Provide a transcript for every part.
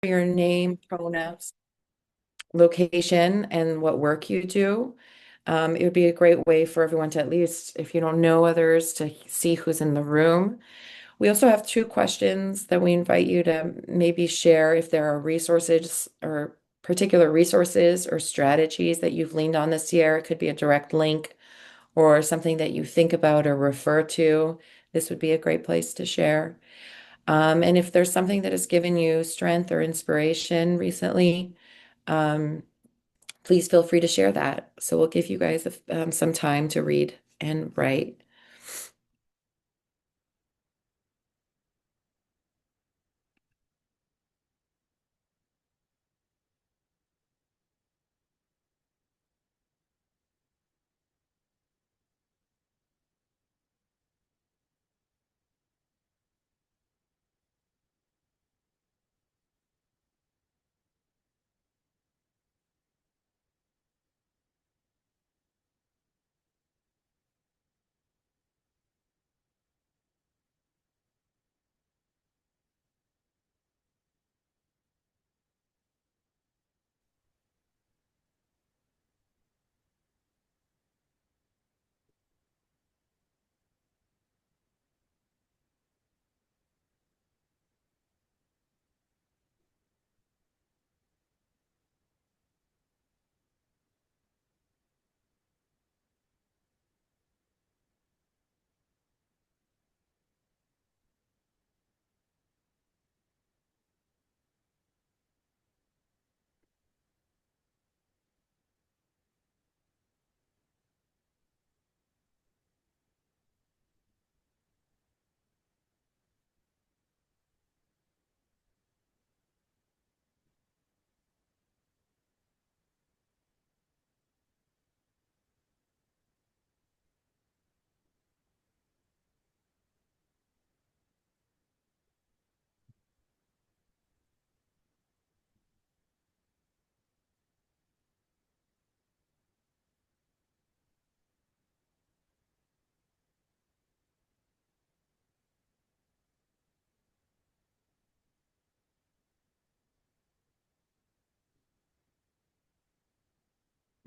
your name, pronouns, location, and what work you do. It would be a great way for everyone to, at least, if you don't know others, to see who's in the room. We also have two questions that we invite you to maybe share if there are resources or particular resources or strategies that you've leaned on this year. It could be a direct link or something that you think about or refer to. This would be a great place to share. And if there's something that has given you strength or inspiration recently, um, please feel free to share that. So we'll give you guys some time to read and write.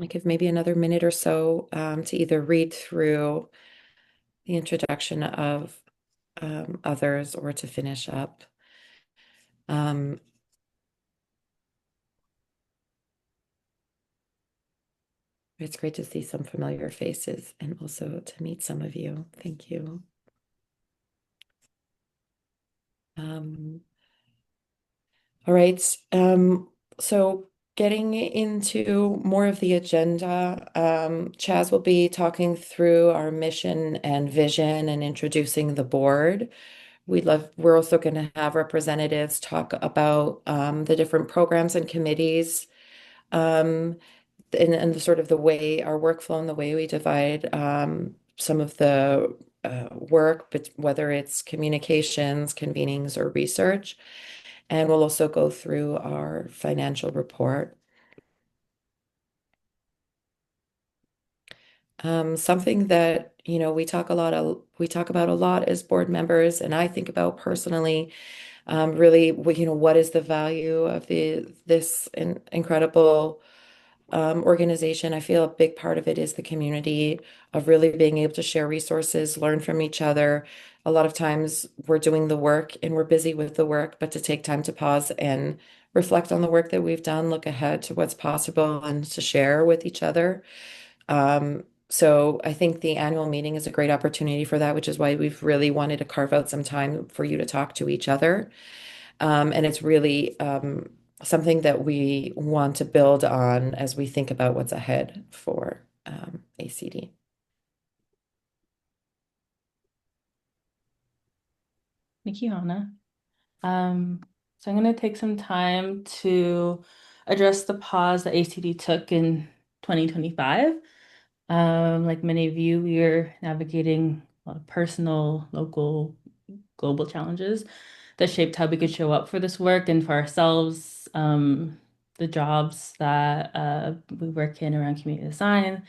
I give maybe another minute or so to either read through the introduction of others or to finish up. Um, it's great to see some familiar faces and also to meet some of you. Thank you. Um, all right. So getting into more of the agenda, Chaz will be talking through our mission and vision and introducing the board. We're also going to have representatives talk about the different programs and committees, um, and the sort of the way our workflow and the way we divide some of the work, but whether it's communications, convenings, or research. And we'll also go through our financial report. Something that, we talk about a lot as board members, and I think about personally, really, what is the value of this incredible organization? I feel a big part of it is the community of really being able to share resources, learn from each other. A lot of times we're doing the work and we're busy with the work, but to take time to pause and reflect on the work that we've done, look ahead to what's possible and to share with each other. So I think the annual meeting is a great opportunity for that, which is why we've really wanted to carve out some time for you to talk to each other. And it's really something that we want to build on as we think about what's ahead for ACD. Thank you, Hannah. Um, so I'm going to take some time to address the pause that ACD took in 2025. Like many of you, we are navigating a lot of personal, local, global challenges that shaped how we could show up for this work and for ourselves, the jobs that we work in around community design.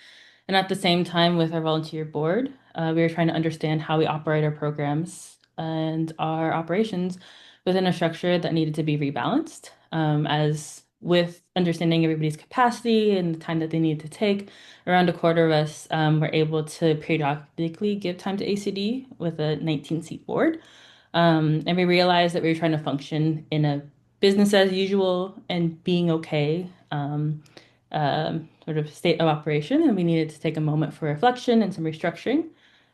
And at the same time, with our volunteer board, we are trying to understand how we operate our programs and our operations within a structure that needed to be rebalanced. as with understanding everybody's capacity and the time that they need to take, around a quarter of us were able to periodically give time to ACD with a 19-seat board. And we realized that we were trying to function in a business as usual and being okay sort of state of operation, and we needed to take a moment for reflection and some restructuring.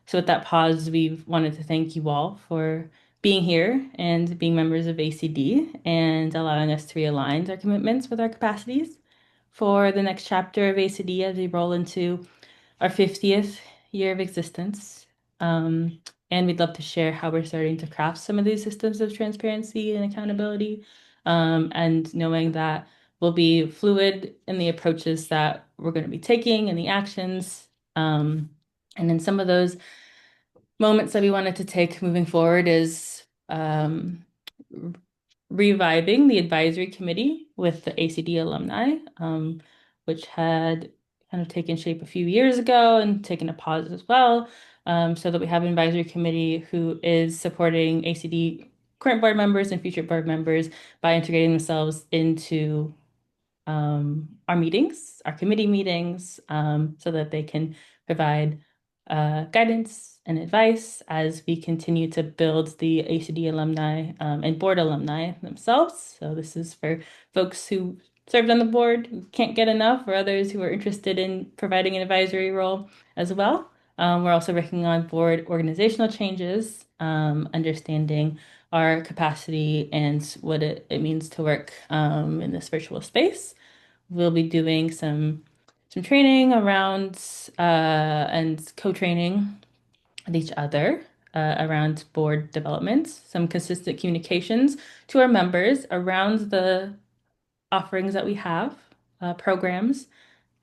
So with that pause, we wanted to thank you all for being here and being members of ACD and allowing us to realign our commitments with our capacities for the next chapter of ACD as we roll into our 50th year of existence. Um, and we'd love to share how we're starting to craft some of these systems of transparency and accountability, and knowing that we'll be fluid in the approaches that we're going to be taking and the actions. And in some of those moments that we wanted to take moving forward is reviving the advisory committee with the ACD alumni, which had kind of taken shape a few years ago and taken a pause as well, so that we have an advisory committee who is supporting ACD current board members and future board members by integrating themselves into our meetings, our committee meetings, so that they can provide guidance and advice as we continue to build the ACD alumni and board alumni themselves. So this is for folks who served on the board, who can't get enough, or others who are interested in providing an advisory role as well. We're also working on board organizational changes, understanding our capacity and what it means to work in this virtual space. We'll be doing some training around and co-training with each other around board development, some consistent communications to our members around the offerings that we have, programs,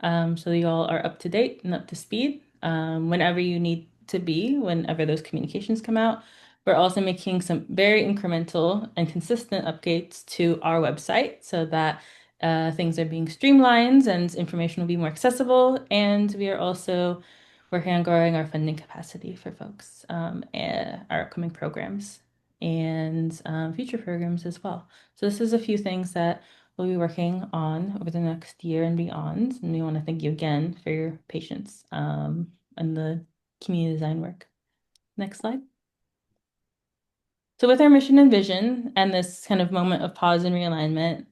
so you all are up to date and up to speed whenever you need to be, whenever those communications come out. We're also making some very incremental and consistent updates to our website so that things are being streamlined and information will be more accessible. And we are also working on growing our funding capacity for folks, and our upcoming programs and future programs as well. So this is a few things that we'll be working on over the next year and beyond. And we want to thank you again for your patience and the community design work. Next slide. So with our mission and vision and this kind of moment of pause and realignment,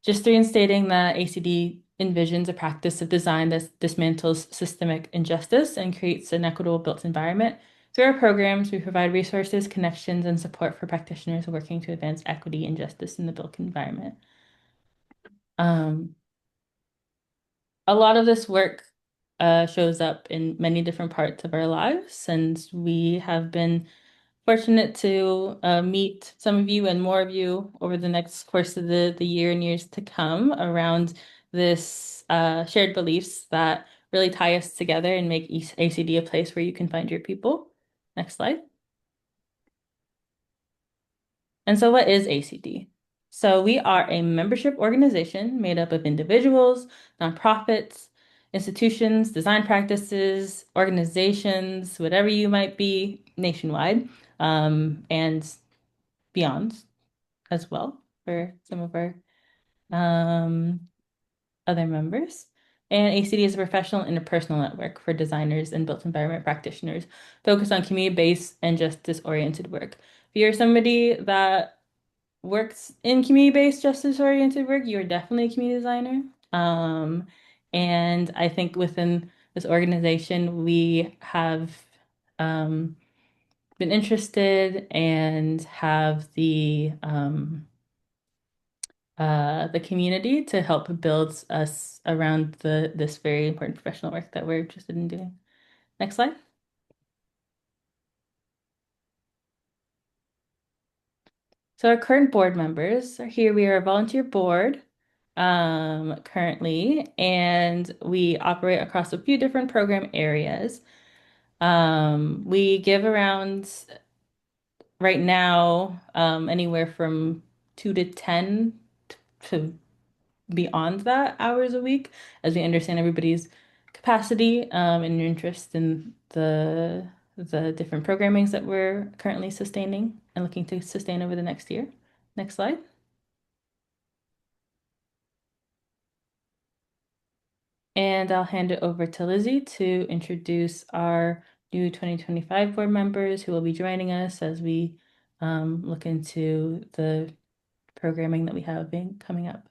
just reinstating that ACD envisions a practice of design that dismantles systemic injustice and creates an equitable built environment. Through our programs, we provide resources, connections, and support for practitioners working to advance equity and justice in the built environment. Um, a lot of this work shows up in many different parts of our lives, and we have been fortunate to meet some of you and more of you over the next course of the year and years to come around this shared beliefs that really tie us together and make ACD a place where you can find your people. Next slide. And so what is ACD? So we are a membership organization made up of individuals, nonprofits, institutions, design practices, organizations, whatever you might be nationwide, and beyond as well for some of our um, other members. And ACD is a professional interpersonal network for designers and built environment practitioners focused on community-based and justice-oriented work. If you're somebody that works in community-based justice-oriented work, you're definitely a community designer. And I think within this organization, we have been interested and have the community to help build us around this very important professional work that we're interested in doing. Next slide. So our current board members are here. We are a volunteer board currently, and we operate across a few different program areas. We give around right now anywhere from 2 to 10 to beyond that hours a week as we understand everybody's capacity and your interest in the different programmings that we're currently sustaining and looking to sustain over the next year. Next slide. And I'll hand it over to Lizzie to introduce our new 2025 board members who will be joining us as we look into the programming that we have been coming up.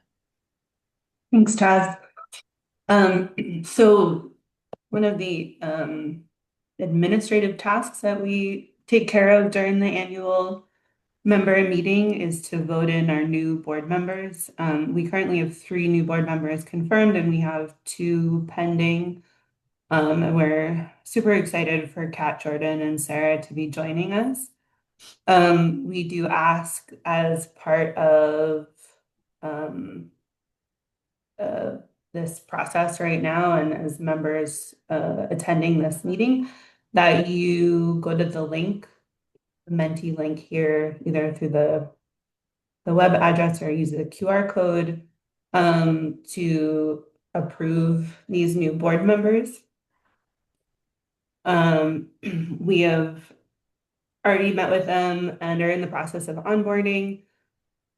Thanks, Chaz. So one of the administrative tasks that we take care of during the annual member meeting is to vote in our new board members. We currently have 3 new board members confirmed, and we have 2 pending. And we're super excited for Kat, Jordan, and Sarah to be joining us. We do ask as part of um, uh, this process right now and as members attending this meeting that you go to the link, the Menti link here, either through the web address or use the QR code to approve these new board members. We have already met with them and are in the process of onboarding.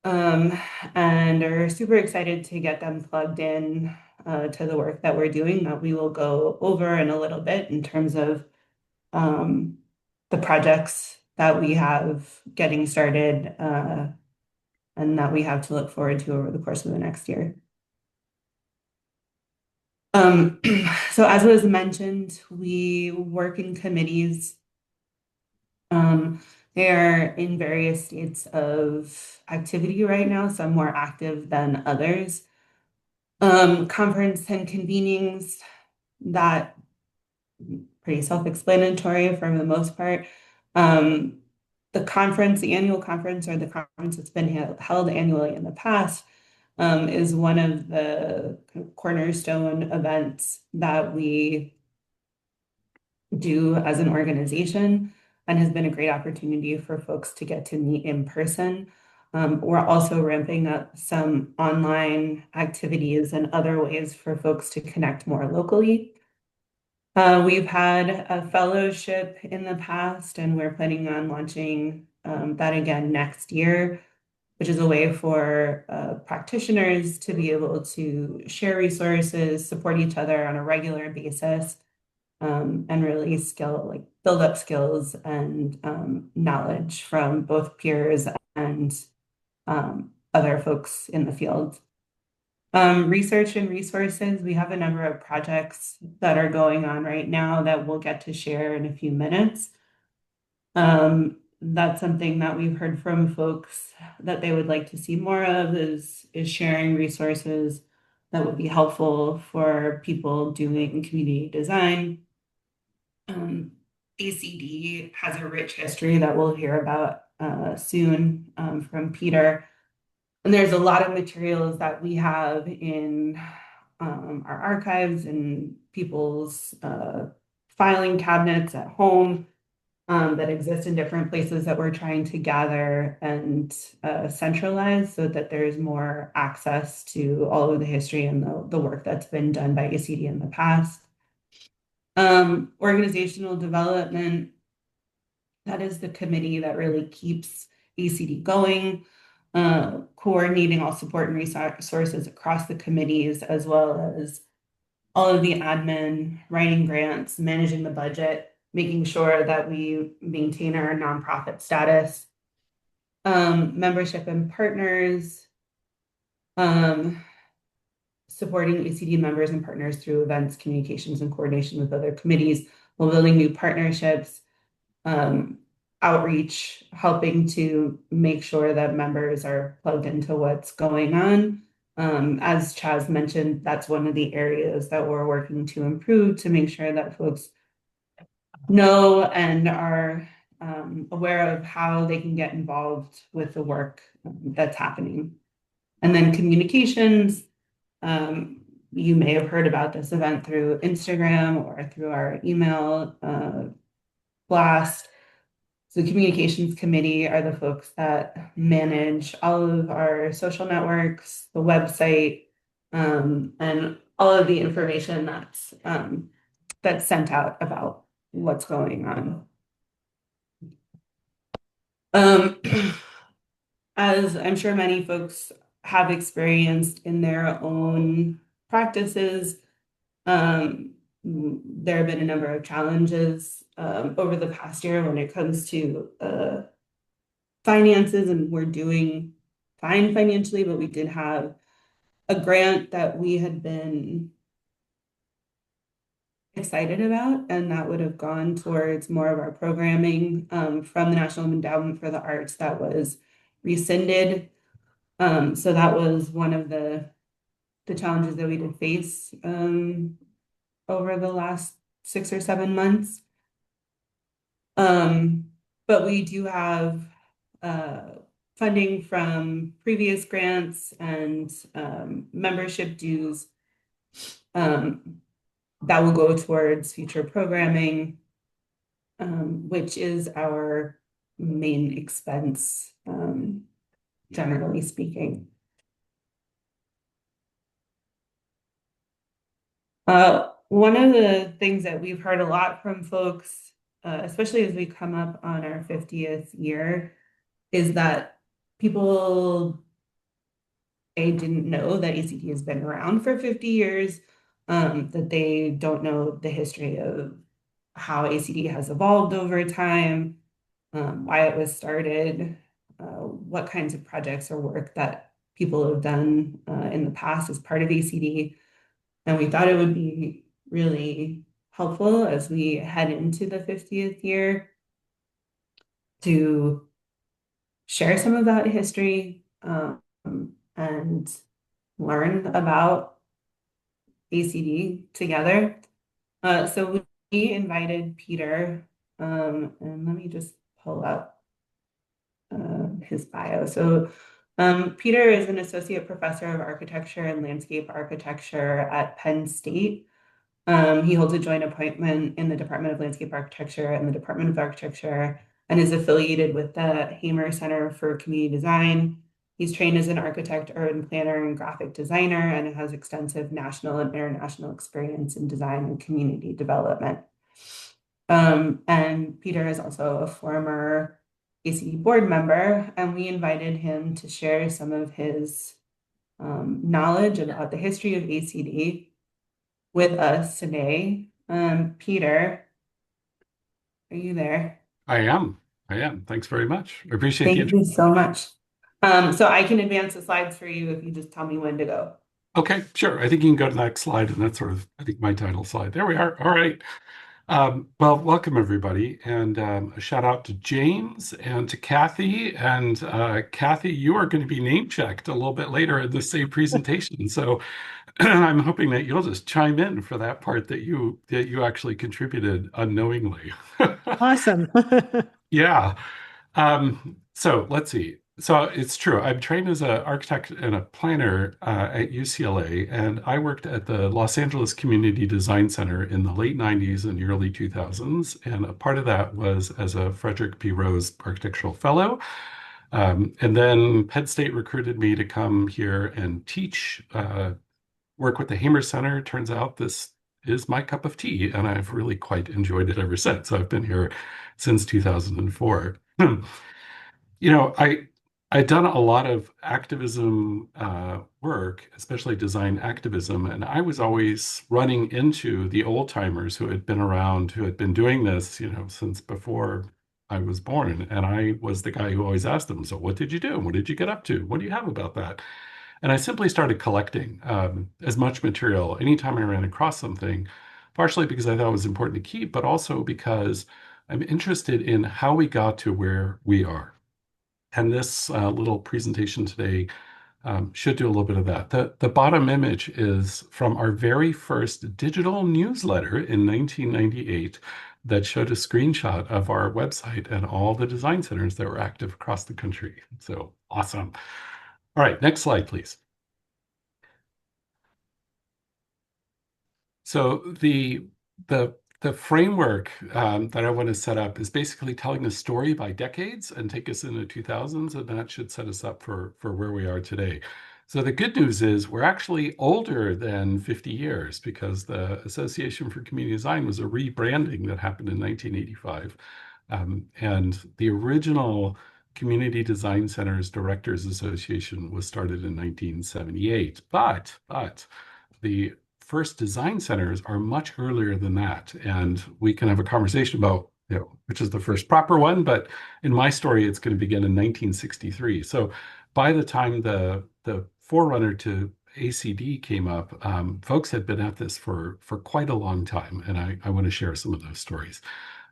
And are super excited to get them plugged in to the work that we're doing that we will go over in a little bit in terms of the projects that we have getting started and that we have to look forward to over the course of the next year. Um, so as was mentioned, we work in committees. They are in various states of activity right now, some more active than others. Conference and convenings, that pretty self-explanatory for the most part. The conference, the annual conference or the conference that's been held annually in the past is one of the cornerstone events that we do as an organization and has been a great opportunity for folks to get to meet in person. We're also ramping up some online activities and other ways for folks to connect more locally. We've had a fellowship in the past, and we're planning on launching that again next year, which is a way for practitioners to be able to share resources, support each other on a regular basis, and really build up skills and knowledge from both peers and other folks in the field. Research and resources, we have a number of projects that are going on right now that we'll get to share in a few minutes. That's something that we've heard from folks that they would like to see more of is sharing resources that would be helpful for people doing community design. ACD has a rich history that we'll hear about soon from Peter. And there's a lot of materials that we have in our archives and people's filing cabinets at home that exist in different places that we're trying to gather and centralize so that there's more access to all of the history and the work that's been done by ACD in the past. Organizational development, that is the committee that really keeps ACD going, coordinating all support and resources across the committees, as well as all of the admin, writing grants, managing the budget, making sure that we maintain our nonprofit status, membership and partners, supporting ACD members and partners through events, communications, and coordination with other committees, while building new partnerships, outreach, helping to make sure that members are plugged into what's going on. As Chaz mentioned, that's one of the areas that we're working to improve to make sure that folks know and are aware of how they can get involved with the work that's happening. And then communications, you may have heard about this event through Instagram or through our email blast. So the communications committee are the folks that manage all of our social networks, the website, and all of the information that's sent out about what's going on. as I'm sure many folks have experienced in their own practices, there have been a number of challenges over the past year when it comes to finances, and we're doing fine financially, but we did have a grant that we had been excited about, and that would have gone towards more of our programming from the National Endowment for the Arts that was rescinded. So that was one of the challenges that we did face over the last 6 or 7 months. Um, but we do have uh, funding from previous grants and membership dues um, that will go towards future programming, which is our main expense, generally speaking. One of the things that we've heard a lot from folks, especially as we come up on our 50th year, is that people didn't know that ACD has been around for 50 years, that they don't know the history of how ACD has evolved over time, why it was started, what kinds of projects or work that people have done in the past as part of ACD. And we thought it would be really helpful as we head into the 50th year to share some of that history and learn about ACD together. So we invited Peter, and let me just pull up his bio. So Peter is an associate professor of architecture and landscape architecture at Penn State. He holds a joint appointment in the Department of Landscape Architecture and the Department of Architecture and is affiliated with the Hamer Center for Community Design. He's trained as an architect, urban planner, and graphic designer, and has extensive national and international experience in design and community development. And Peter is also a former ACD board member, and we invited him to share some of his knowledge about the history of ACD with us today. Peter, are you there? I am. I am. Thanks very much. I appreciate the Thank you introduction. so much. So I can advance the slides for you if you just tell me when to go. Okay, sure. I think you can go to the next slide, and that's sort of, I think, my title slide. There we are. All right. Well, welcome everybody, and a shout out to James and to Kathy. And Kathy, you are going to be name checked a little bit later in the same presentation. So I'm hoping that you'll just chime in for that part that you actually contributed unknowingly. Awesome. Yeah. So let's see. So it's true. I'm trained as an architect and a planner at UCLA, and I worked at the Los Angeles Community Design Center in the late 90s and early 2000s. And a part of that was as a Frederick P. Rose Architectural Fellow. And then Penn State recruited me to come here and teach, work with the Hamer Center. Turns out this is my cup of tea, and I've really quite enjoyed it ever since. I've been here since 2004. You know, I'd done a lot of activism work, especially design activism, and I was always running into the old timers who had been around, who had been doing this, since before I was born. And I was the guy who always asked them, "So what did you do? What did you get up to? What do you have about that?" And I simply started collecting as much material anytime I ran across something, partially because I thought it was important to keep, but also because I'm interested in how we got to where we are. And this little presentation today should do a little bit of that. The bottom image is from our very first digital newsletter in 1998 that showed a screenshot of our website and all the design centers that were active across the country. So awesome. All right, next slide, please. So the framework that I want to set up is basically telling a story by decades and take us into 2000s, and that should set us up for where we are today. So the good news is we're actually older than 50 years because the Association for Community Design was a rebranding that happened in 1985. And the original Community Design Centers Directors Association was started in 1978. But the first design centers are much earlier than that. And we can have a conversation about, which is the first proper one. But in my story, it's going to begin in 1963. So by the time the forerunner to ACD came up, folks had been at this for quite a long time. And I want to share some of those stories.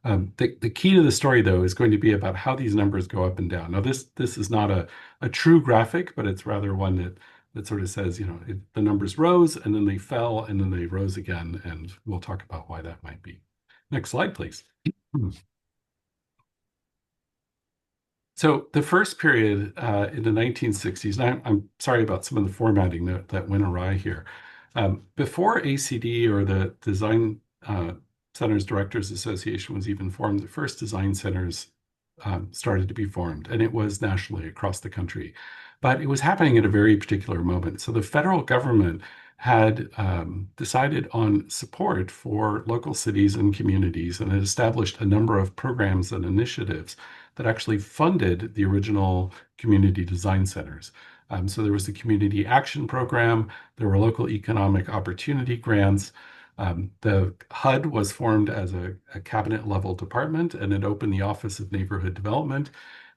The key to the story, though, is going to be about how these numbers go up and down. Now, this is not a true graphic, but it's rather one that sort of says, the numbers rose and then they fell and then they rose again. And we'll talk about why that might be. Next slide, please. So the first period in the 1960s, and I'm sorry about some of the formatting that went awry here. Before ACD or the Design Centers Directors Association was even formed, the first design centers started to be formed, and it was nationally across the country. But it was happening at a very particular moment. So the federal government had decided on support for local cities and communities, and it established a number of programs and initiatives that actually funded the original community design centers. So there was the Community Action Program, there were local economic opportunity grants. The HUD was formed as a cabinet level department, and it opened the Office of Neighborhood Development.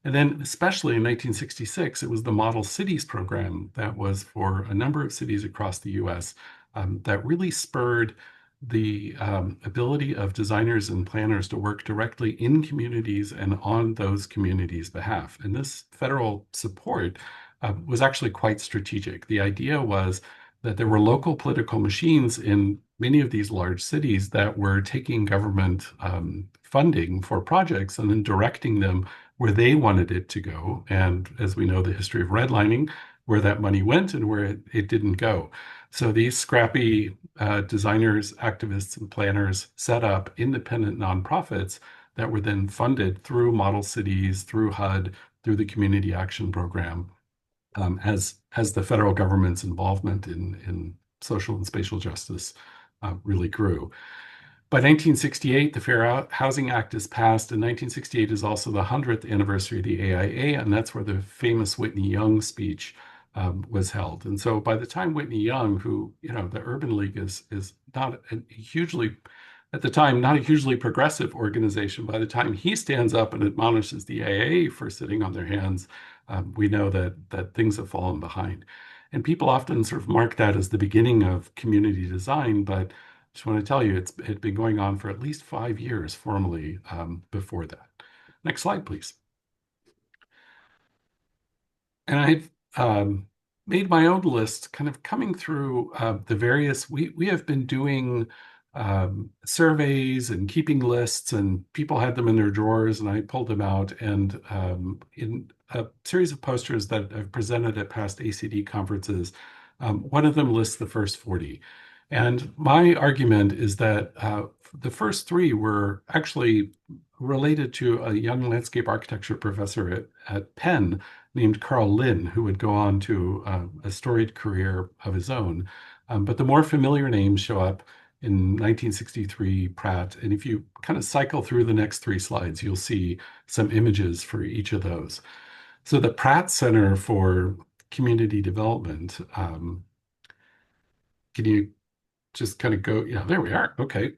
And then, especially in 1966, it was the Model Cities program that was for a number of cities across the US that really spurred the ability of designers and planners to work directly in communities and on those communities' behalf. And this federal support was actually quite strategic. The idea was that there were local political machines in many of these large cities that were taking government funding for projects and then directing them where they wanted it to go. And as we know, the history of redlining, where that money went and where it didn't go. So these scrappy designers, activists, and planners set up independent nonprofits that were then funded through Model Cities, through HUD, through the Community Action Program, as the federal government's involvement in social and spatial justice really grew. By 1968, the Fair Housing Act is passed, and 1968 is also the 100th anniversary of the AIA, and that's where the famous Whitney Young speech was held. And so by the time Whitney Young, who, the Urban League is not a hugely, at the time, not a hugely progressive organization, by the time he stands up and admonishes the AIA for sitting on their hands, we know that things have fallen behind. And people often sort of mark that as the beginning of community design, but I just want to tell you, it had been going on for at least 5 years formally before that. Next slide, please. And I've made my own list, kind of coming through the various, we have been doing surveys and keeping lists, and people had them in their drawers, and I pulled them out. And in a series of posters that I've presented at past ACD conferences, one of them lists the first 40. And my argument is that the first 3 were actually related to a young landscape architecture professor at Penn named Carl Lynn, who would go on to a storied career of his own. But the more familiar names show up in 1963, Pratt. And if you kind of cycle through the next 3 slides, you'll see some images for each of those. So the Pratt Center for Community Development, can you just kind of go, yeah, there we are. Okay.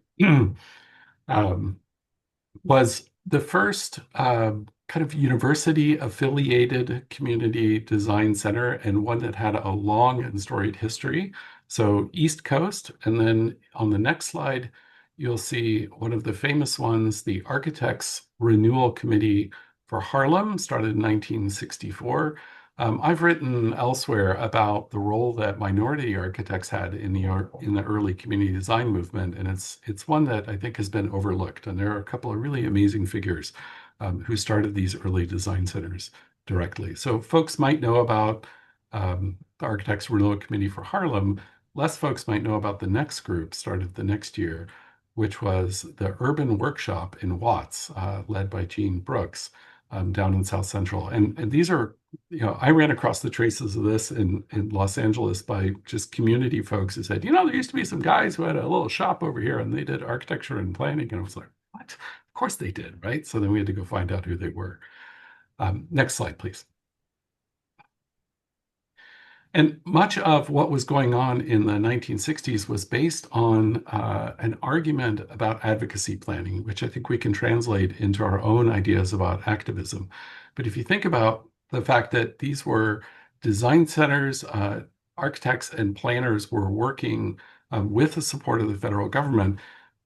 Was the first kind of university affiliated community design center, and one that had a long and storied history. So East Coast, and then on the next slide, you'll see one of the famous ones, the Architects Renewal Committee for Harlem, started in 1964. I've written elsewhere about the role that minority architects had in the early community design movement, and it's one that I think has been overlooked. And there are a couple of really amazing figures who started these early design centers directly. So folks might know about the Architects Renewal Committee for Harlem. Less folks might know about the next group, started the next year, which was the Urban Workshop in Watts, led by Gene Brooks, down in South Central. And these are, I ran across the traces of this in Los Angeles by just community folks who said, there used to be some guys who had a little shop over here and they did architecture and planning. And I was like, what? Of course they did, right? So then we had to go find out who they were. Next slide, please. And much of what was going on in the 1960s was based on an argument about advocacy planning, which I think we can translate into our own ideas about activism. But if you think about the fact that these were design centers, architects and planners were working with the support of the federal government,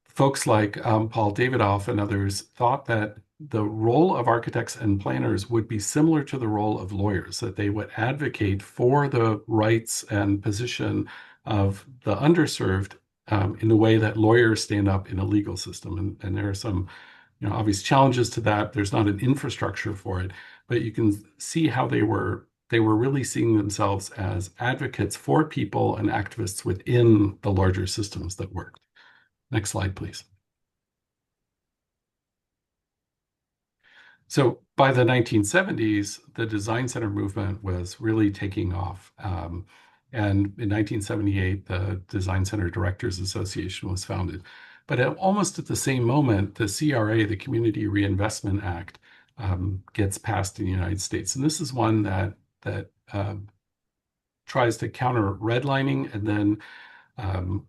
folks like Paul Davidoff and others thought that the role of architects and planners would be similar to the role of lawyers, that they would advocate for the rights and position of the underserved in the way that lawyers stand up in a legal system. And there are some obvious challenges to that. There's not an infrastructure for it, but you can see how they were really seeing themselves as advocates for people and activists within the larger systems that worked. Next slide, please. So by the 1970s, the design center movement was really taking off. And in 1978, the Design Center Directors Association was founded. But almost at the same moment, the CRA, the Community Reinvestment Act, gets passed in the United States. And this is one that tries to counter redlining and then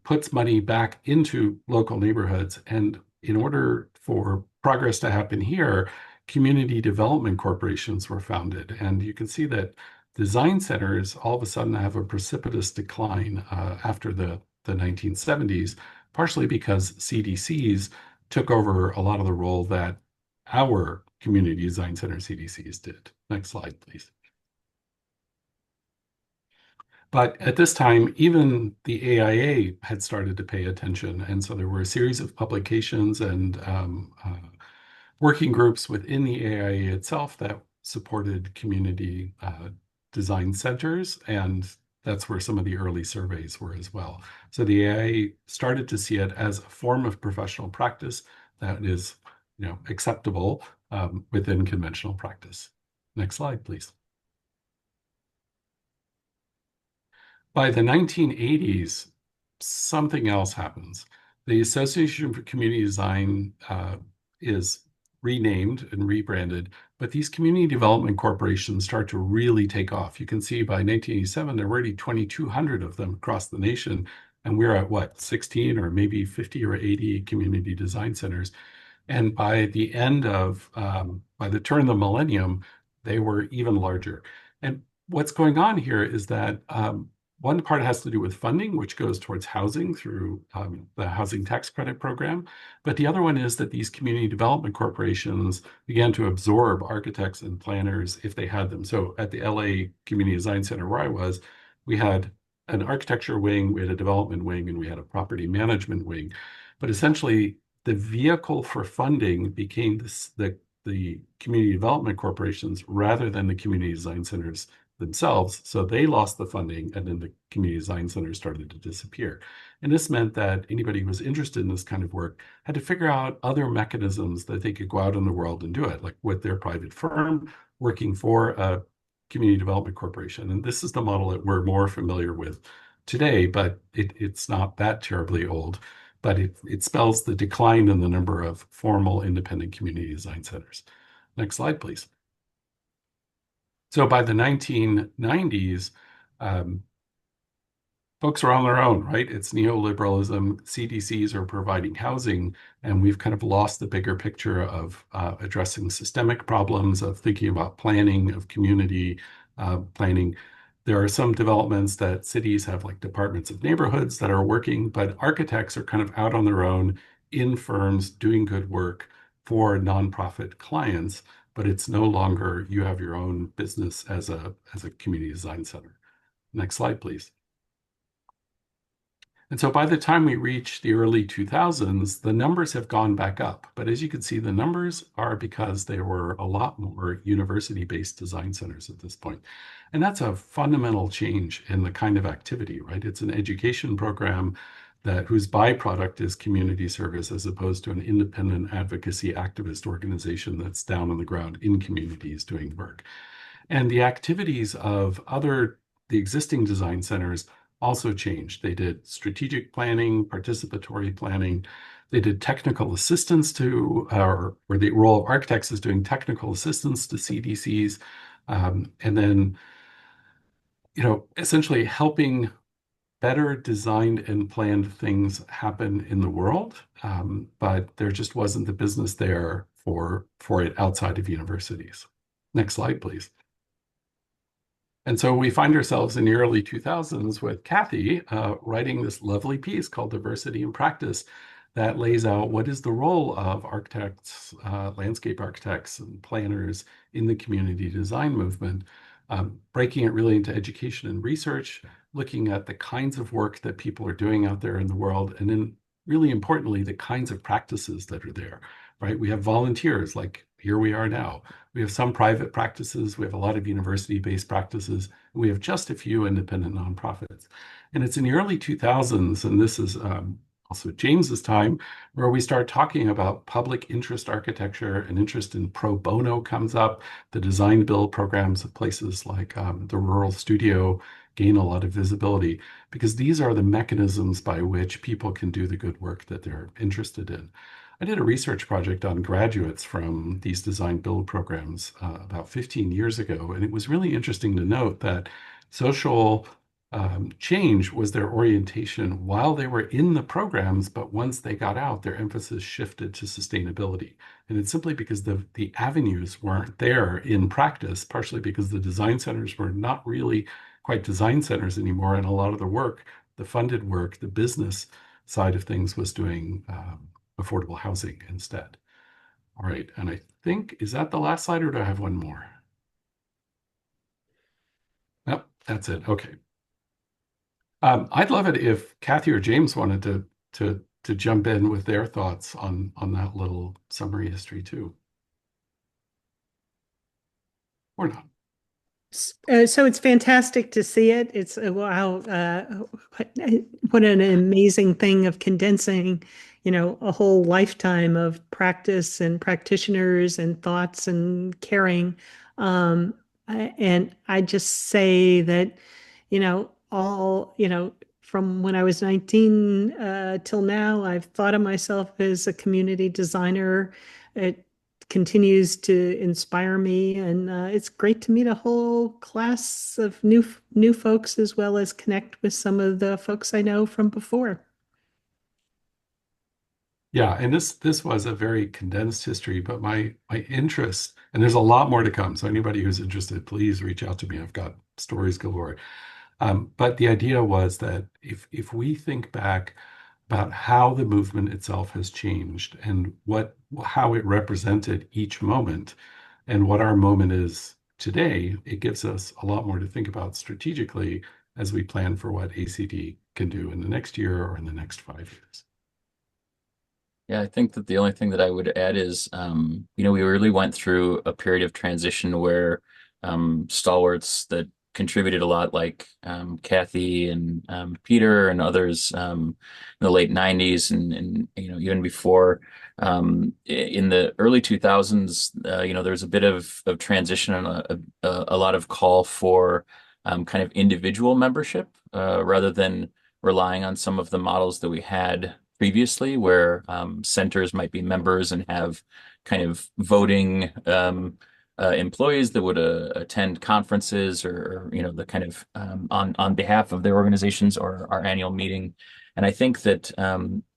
puts money back into local neighborhoods. And in order for progress to happen here, community development corporations were founded. And you can see that design centers all of a sudden have a precipitous decline after the 1970s, partially because CDCs took over a lot of the role that our community design center CDCs did. Next slide, please. But at this time, even the AIA had started to pay attention. And so there were a series of publications and working groups within the AIA itself that supported community design centers. And that's where some of the early surveys were as well. So the AIA started to see it as a form of professional practice that is acceptable within conventional practice. Next slide, please. By the 1980s, something else happens. The Association for Community Design is renamed and rebranded, but these community development corporations start to really take off. You can see by 1987, there were already 2,200 of them across the nation, and we're at what, 16 or maybe 50 or 80 community design centers. And by the end of, by the turn of the millennium, they were even larger. And what's going on here is that one part has to do with funding, which goes towards housing through the housing tax credit program. But the other one is that these community development corporations began to absorb architects and planners if they had them. So at the LA Community Design Center where I was, we had an architecture wing, we had a development wing, and we had a property management wing. But essentially, the vehicle for funding became the community development corporations rather than the community design centers themselves. So they lost the funding, and then the community design centers started to disappear. And this meant that anybody who was interested in this kind of work had to figure out other mechanisms that they could go out in the world and do it, like with their private firm, working for a community development corporation. And this is the model that we're more familiar with today, but it's not that terribly old. But it spells the decline in the number of formal independent community design centers. Next slide, please. So by the 1990s, folks are on their own, right? It's neoliberalism. CDCs are providing housing, and we've kind of lost the bigger picture of addressing systemic problems, of thinking about planning, of community planning. There are some developments that cities have, like departments of neighborhoods that are working, but architects are kind of out on their own in firms doing good work for nonprofit clients, but it's no longer you have your own business as a community design center. Next slide, please. And so by the time we reach the early 2000s, the numbers have gone back up. But as you can see, the numbers are because there were a lot more university-based design centers at this point. And that's a fundamental change in the kind of activity, right? It's an education program whose byproduct is community service, as opposed to an independent advocacy activist organization that's down on the ground in communities doing work. And the activities of the existing design centers also changed. They did strategic planning, participatory planning. They did technical assistance to, or the role of architects is doing technical assistance to CDCs, and then, essentially helping better designed and planned things happen in the world, but there just wasn't the business there for it outside of universities. Next slide, please. And so we find ourselves in the early 2000s with Kathy writing this lovely piece called Diversity in Practice that lays out what is the role of architects, landscape architects and planners in the community design movement, breaking it really into education and research, looking at the kinds of work that people are doing out there in the world, and then really importantly, the kinds of practices that are there, right? We have volunteers like here we are now. We have some private practices. We have a lot of university-based practices. We have just a few independent nonprofits. And it's in the early 2000s, and this is also James's time, where we start talking about public interest architecture, and interest in pro bono comes up. The design build programs of places like the Rural Studio gain a lot of visibility because these are the mechanisms by which people can do the good work that they're interested in. I did a research project on graduates from these design build programs about 15 years ago, and it was really interesting to note that social change was their orientation while they were in the programs, but once they got out, their emphasis shifted to sustainability. And it's simply because the avenues weren't there in practice, partially because the design centers were not really quite design centers anymore, and a lot of the work, the funded work, the business side of things was doing affordable housing instead. All right, and I think, is that the last slide or do I have one more? Nope, that's it. Okay. I'd love it if Kathy or James wanted to jump in with their thoughts on that little summary history too. Or not. So it's fantastic to see it. It's wow, what an amazing thing of condensing, a whole lifetime of practice and practitioners and thoughts and caring. And I just say that, from when I was 19 till now, I've thought of myself as a community designer. It continues to inspire me, and it's great to meet a whole class of new folks as well as connect with some of the folks I know from before. Yeah, and this was a very condensed history, but my interest, and there's a lot more to come. So anybody who's interested, please reach out to me. I've got stories galore. But the idea was that if we think back about how the movement itself has changed and how it represented each moment and what our moment is today, it gives us a lot more to think about strategically as we plan for what ACD can do in the next year or in the next 5 years. Yeah, I think that the only thing that I would add is, we really went through a period of transition where stalwarts that contributed a lot, like Kathy and Peter and others in the late 90s and even before. In the early 2000s, there was a bit of transition and a lot of call for kind of individual membership rather than relying on some of the models that we had previously, where centers might be members and have kind of voting employees that would attend conferences or the kind of on behalf of their organizations or our annual meeting. And I think that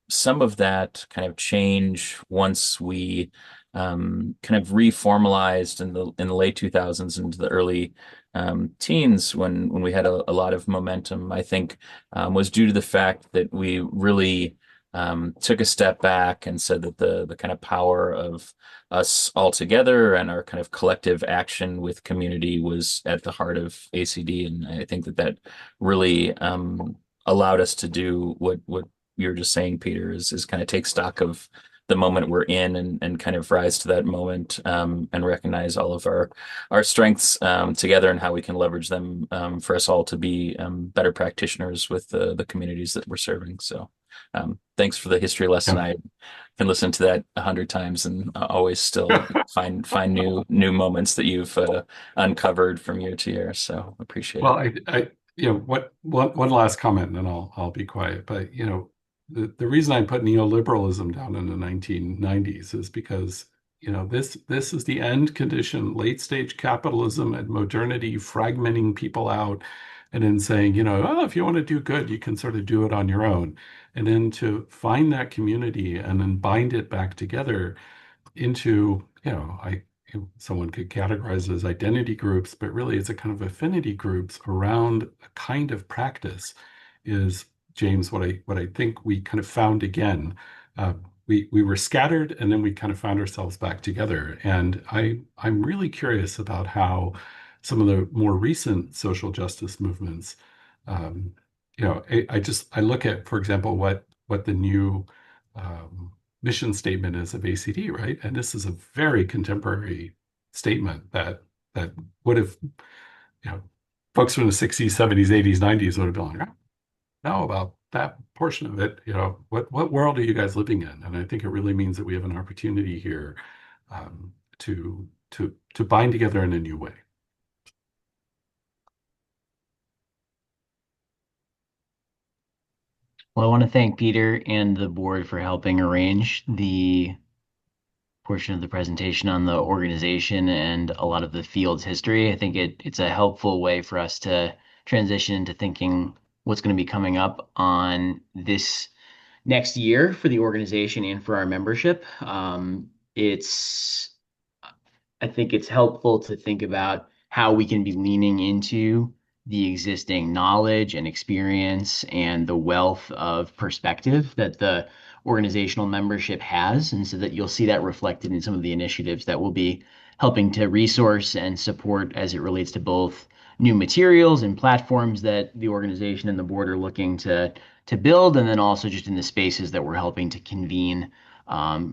some of that kind of change once we kind of reformalized in the late 2000s into the early teens when we had a lot of momentum, I think was due to the fact that we really took a step back and said that the kind of power of us all together and our kind of collective action with community was at the heart of ACD. And I think that really allowed us to do what you're just saying, Peter, is kind of take stock of the moment we're in and kind of rise to that moment and recognize all of our strengths together and how we can leverage them for us all to be better practitioners with the communities that we're serving. So thanks for the history lesson. Yeah. I can listen to that 100 times and always still find new moments that you've uncovered from year to year. So appreciate Well, it. one last comment, and then I'll be quiet. But the reason I put neoliberalism down in the 1990s is because this is the end condition, late stage capitalism and modernity fragmenting people out, and then saying, oh, if you want to do good, you can sort of do it on your own, and then to find that community and then bind it back together into, someone could categorize it as identity groups, but really it's a kind of affinity groups around a kind of practice is, James, what I think we kind of found again. Uh, we were scattered and then we kind of found ourselves back together. And I'm really curious about how some of the more recent social justice movements, um, I look at, for example, what the new um, mission statement is of ACD, right? And this is a very contemporary statement that would have, you know, folks from the 60s, 70s, 80s, 90s would have been like, know about that portion of it. What world are you guys living in? And I think it really means that we have an opportunity here to bind together in a new way. Well, I want to thank Peter and the board for helping arrange the portion of the presentation on the organization and a lot of the field's history. I think it's a helpful way for us to transition into thinking what's going to be coming up on this next year for the organization and for our membership. I think it's helpful to think about how we can be leaning into the existing knowledge and experience and the wealth of perspective that the organizational membership has. And so that you'll see that reflected in some of the initiatives that will be helping to resource and support as it relates to both new materials and platforms that the organization and the board are looking to build, and then also just in the spaces that we're helping to convene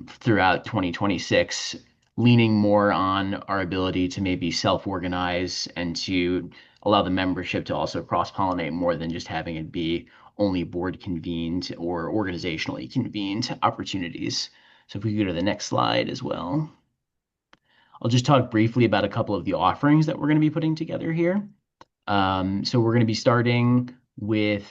throughout 2026, leaning more on our ability to maybe self-organize and to allow the membership to also cross-pollinate more than just having it be only board convened or organizationally convened opportunities. So if we go to the next slide as well. I'll just talk briefly about a couple of the offerings that we're going to be putting together here. So we're going to be starting with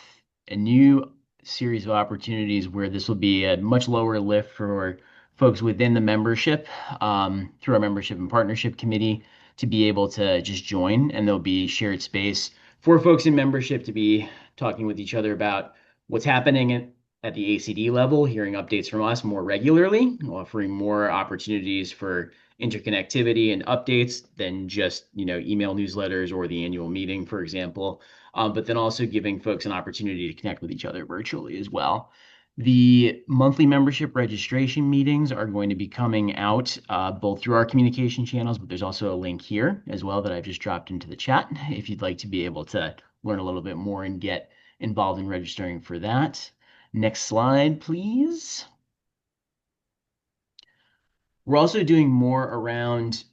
a new series of opportunities where this will be a much lower lift for folks within the membership, through our membership and partnership committee, to be able to just join, and there'll be shared space for folks in membership to be talking with each other about what's happening at the ACD level, hearing updates from us more regularly, offering more opportunities for interconnectivity and updates than just email newsletters or the annual meeting, for example, but then also giving folks an opportunity to connect with each other virtually as well. The monthly membership registration meetings are going to be coming out both through our communication channels, but there's also a link here as well that I've just dropped into the chat if you'd like to be able to learn a little bit more and get involved in registering for that. Next slide, please. We're also doing more around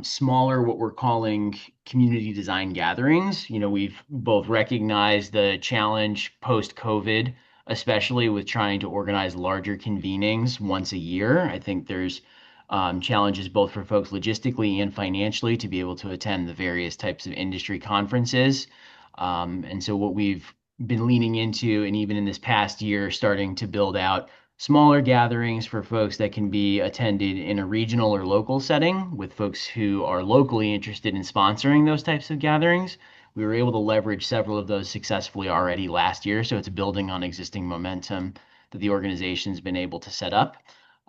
smaller, what we're calling community design gatherings. We've both recognized the challenge post-COVID, especially with trying to organize larger convenings once a year. I think there's challenges both for folks logistically and financially to be able to attend the various types of industry conferences. And so what we've been leaning into, and even in this past year, starting to build out smaller gatherings for folks that can be attended in a regional or local setting with folks who are locally interested in sponsoring those types of gatherings. We were able to leverage several of those successfully already last year, so it's building on existing momentum that the organization's been able to set up.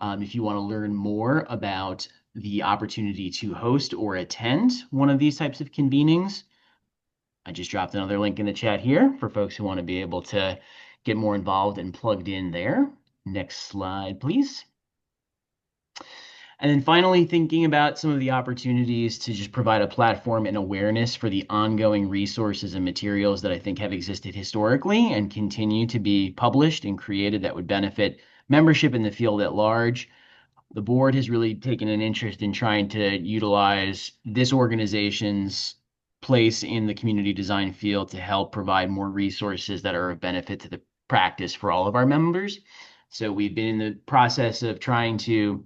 If you want to learn more about the opportunity to host or attend one of these types of convenings, I just dropped another link in the chat here for folks who want to be able to get more involved and plugged in there. Next slide, please. And then finally, thinking about some of the opportunities to just provide a platform and awareness for the ongoing resources and materials that I think have existed historically and continue to be published and created that would benefit membership in the field at large. The board has really taken an interest in trying to utilize this organization's place in the community design field to help provide more resources that are of benefit to the practice for all of our members. So we've been in the process of trying to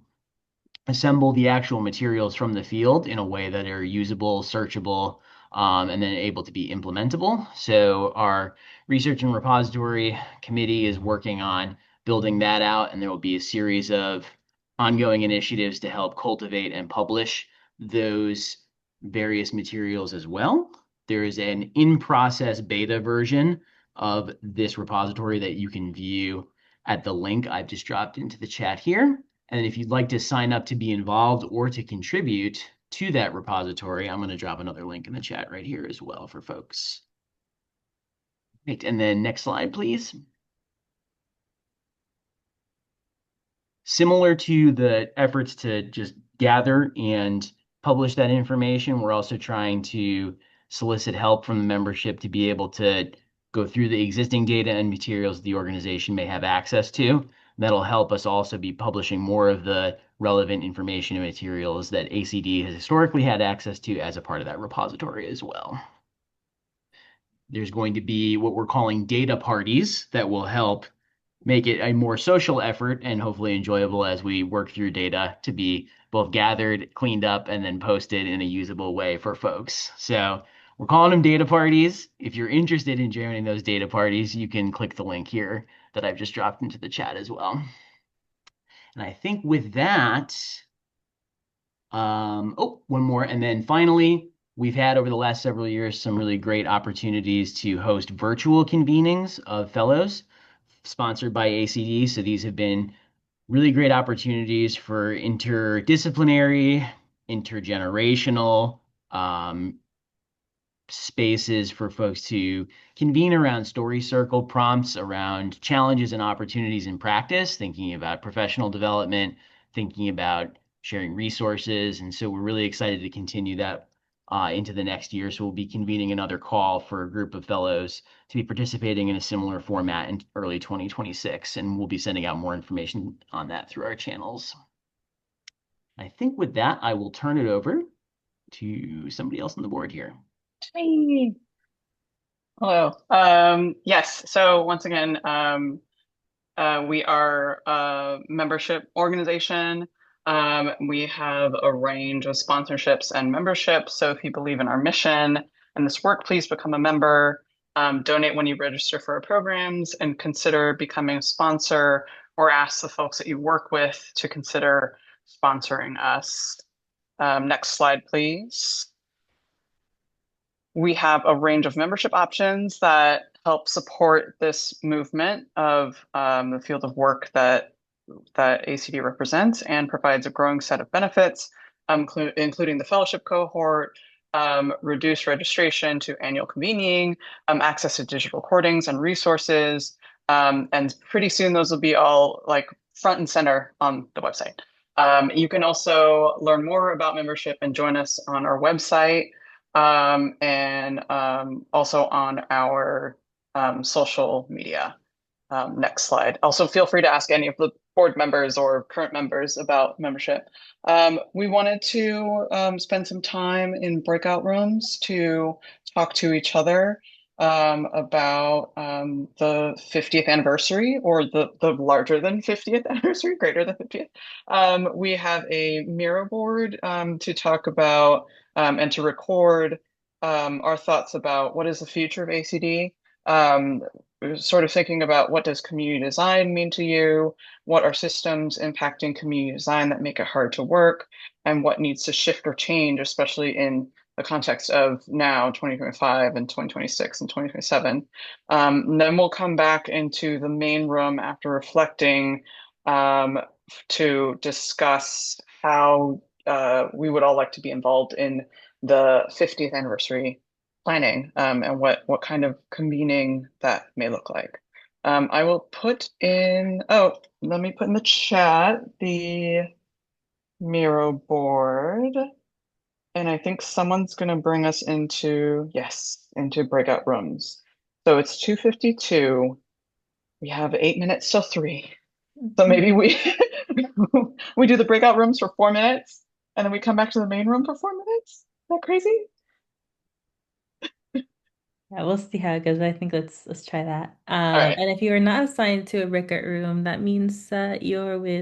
assemble the actual materials from the field in a way that are usable, searchable, and then able to be implementable. So our research and repository committee is working on building that out, and there will be a series of ongoing initiatives to help cultivate and publish those various materials as well. There is an in-process beta version of this repository that you can view at the link I've just dropped into the chat here. And if you'd like to sign up to be involved or to contribute to that repository, I'm going to drop another link in the chat right here as well for folks. Right, and then next slide, please. Similar to the efforts to just gather and publish that information, we're also trying to solicit help from the membership to be able to go through the existing data and materials the organization may have access to. That'll help us also be publishing more of the relevant information and materials that ACD has historically had access to as a part of that repository as well. There's going to be what we're calling data parties that will help make it a more social effort and hopefully enjoyable as we work through data to be both gathered, cleaned up, and then posted in a usable way for folks. So we're calling them data parties. If you're interested in joining those data parties, you can click the link here that I've just dropped into the chat as well. And I think with that, one more. And then finally, we've had over the last several years some really great opportunities to host virtual convenings of fellows sponsored by ACD. So these have been really great opportunities for interdisciplinary, intergenerational spaces for folks to convene around story circle prompts around challenges and opportunities in practice, thinking about professional development, thinking about sharing resources. And so we're really excited to continue that into the next year. So we'll be convening another call for a group of fellows to be participating in a similar format in early 2026. And we'll be sending out more information on that through our channels. I think with that, I will turn it over to somebody else on the board here. Hey. Hello. Yes, so once again, we are a membership organization. We have a range of sponsorships and memberships. So if you believe in our mission and this work, please become a member, donate when you register for our programs, and consider becoming a sponsor, or ask the folks that you work with to consider sponsoring us. Next slide, please. We have a range of membership options that help support this movement of the field of work that ACD represents, and provides a growing set of benefits, including the fellowship cohort, reduced registration to annual convening, access to digital recordings and resources, and pretty soon those will be all like front and center on the website. You can also learn more about membership and join us on our website, and also on our social media. Next slide. Also, feel free to ask any of the board members or current members about membership. We wanted to spend some time in breakout rooms to talk to each other about the 50th anniversary, or the larger than 50th anniversary, greater than 50th. We have a Miro board to talk about and to record our thoughts about what is the future of ACD. Sort of thinking about, what does community design mean to you? What are systems impacting community design that make it hard to work? And what needs to shift or change, especially in the context of now 2025 and 2026 and 2027. Then we'll come back into the main room after reflecting to discuss how we would all like to be involved in the 50th anniversary planning, and what kind of convening that may look like. I will put in, let me put in the chat the Miro board. And I think someone's going to bring us into, yes, into breakout rooms. So it's 2:52. We have 8 minutes till 3. So maybe we we do the breakout rooms for 4 minutes, and then we come back to the main room for 4 minutes. Is that crazy? Yeah, we'll see how it goes. I think let's try that. All right. And if you are not assigned to a breakout room, that means that you're with